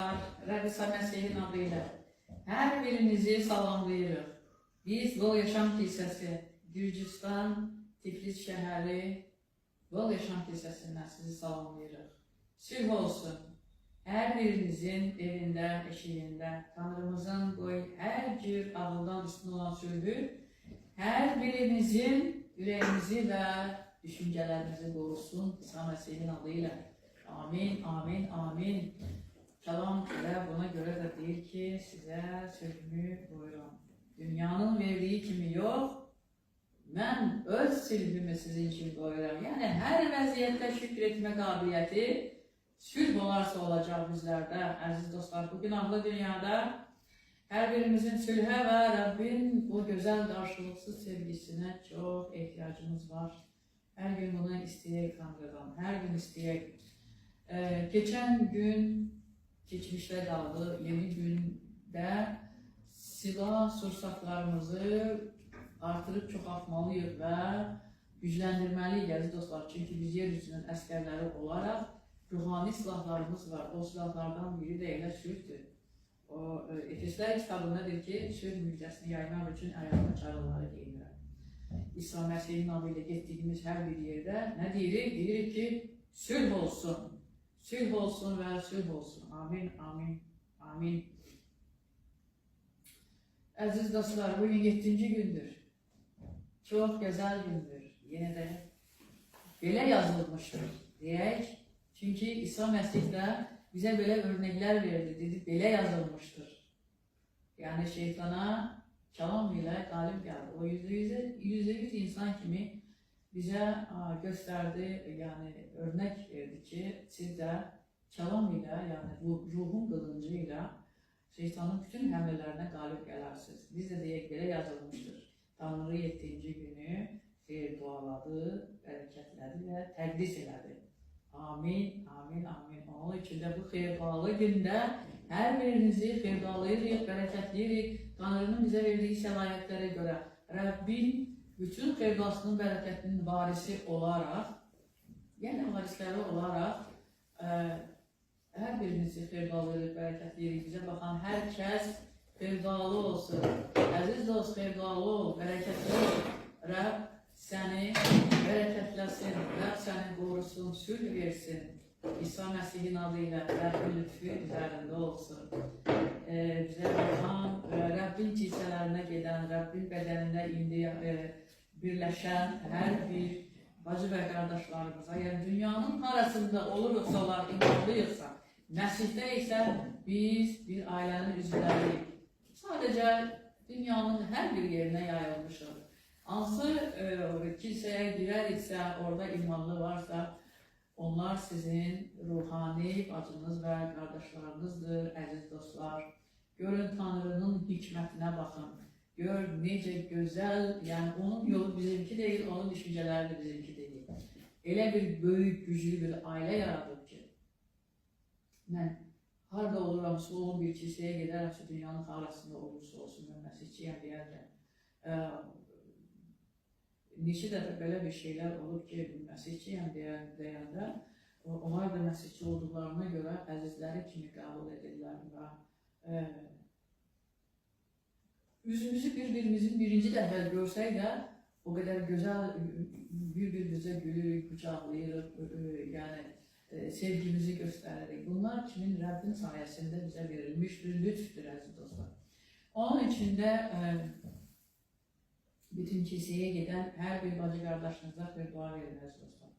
Rəbb İsa Məsih'in adıyla hər birinizi salamlayırıq. Biz Yol Yaşam Kilsəsi, Gürcüstan, Tiflis şəhəri Yol Yaşam Kilsəsindən sizi salamlayırıq. Sülh olsun. Hər birinizin evində, eşiyində, Tanrımızın qoy hər cür ağıldan üstün olan sülhü, hər birimizin ürəyimizi və düşüncələrimizi qorusun İsa Məsih'in adıyla. Amin, amin, amin. Kəlam elə buna görə də deyir ki, sizə sülhümü buyurun. Dünyanın verdiyi kimi yox, mən öz sülhümü sizin için buyururam. Yəni, hər vəziyyətdə şükür etmə qabiliyyəti sülh olarsa olacaq bizlərdə. Əziz dostlar, bugün ağlı dünyada hər birimizin sülhə və Rəbbin o gözəl qarşılıqsız sevgisinə çox ehtiyacımız var. Hər gün bunu istəyək Tanrıdan, hər gün istəyək. Keçən gün keçmişdə qaldı, yeni gündə silah sursatlarımızı artırıb çoxaltmalıyıq və gücləndirməliyik əziz dostlar. Çünki biz yer üzünün əskərləri olaraq ruhani silahlarımız var. O silahlardan biri də elə sülhdür. O Efeslər kitabında deyir ki, sülh müjdəsini yaymaq üçün ayağına çarıqları geyinirəm. İsa Məsih'in adı ilə getdiyimiz hər bir yerdə nə deyirik? Deyirik ki, sülh olsun. Sülh olsun və sülh olsun. Amin, amin, amin. Əziz dostlar, bugün 7-ci gündür. Çox gözəl gündür. Yenə də belə yazılmışdır, deyək. Çünki İsa Məsih də bizə belə örnəklər verdi, dedi, belə yazılmışdır. Yəni şeytana kəlam ilə qalib gəldi. O %100 insan kimi bizə göstərdi, yəni örnək verdi ki, siz də kəlam ilə, yəni ruhun qılıncı ilə şeytanın bütün həmlələrinə qalib gələrsiniz. Biz də deyək, belə yazılmışdır. Tanrı 7-ci günü xeyir dualadı, bərəkətlədi və təqdis elədi. Amin, amin, amin. Onun üçün də bu xeyir dualı gündə hər birinizi xeyir dualayırıq, bərəkətləyirik. Tanrının bizə verdiyi səlahiyyətlərə görə Rəbbin bütün xeyir duasının bərəkətinin varisi olaraq, yəni varisləri olaraq hər birinizi xeyir dualayırıq, bərəkətləyirik. Bizə baxan hər kəs xeyir dualı olsun. Əziz dost, xeyir dualı ol, bərəkətli ol. Rəbb səni bərəkətləsin, Rəbb səni qorusun, sülh versin. İsa Məsih'in adıyla Rəbbin lütfü üzərində olsun. Bizə baxan, Rəbbin kilsələrinə gedən, Rəbbin bədənində indi birləşən hər bir bacı və qardaşlarımıza, yəni dünyanın arasında olursa, inanlıyıqsa, Məsihdə isə biz bir ailənin üzvləriyik. Sadəcə dünyanın hər bir yerinə yayılmışıq. Hansı kilsəyə girəriksə, orada imanlı varsa, onlar sizin ruhani bacınız və qardaşlarınızdır, əziz dostlar. Görün Tanrının hikmətinə baxın. Gör necə gözəl, yəni onun yolu bizimki deyil, onun düşüncələri də bizimki deyil. Elə bir böyük, güclü bir ailə yaradıb ki, mən harada oluramsa, onun bir kilsəyə gedərəmsə, dünyanın arasında olursa olsun, mən məsihçiyəm deyərkən. Neçə dəfə belə bir şeylər olub ki, məsihçiyəm deyəndə, onlar da məsihçi olduqlarına görə əzizləri kimi qəbul edirlər və üzümüzü bir-birimizin birinci dəfə görsək də, o qədər gözəl bir-birimizə gülürük, qucaqlayırıq, yəni sevgimizi göstəririk. Bunlar kimin Rəbbin sayəsində bizə verilmişdir, lütfdür, əziz dostlar. Onun üçün də bütün kilsəyə gedən hər bir bacı qardaşınıza bir dua verin, əziz dostlar.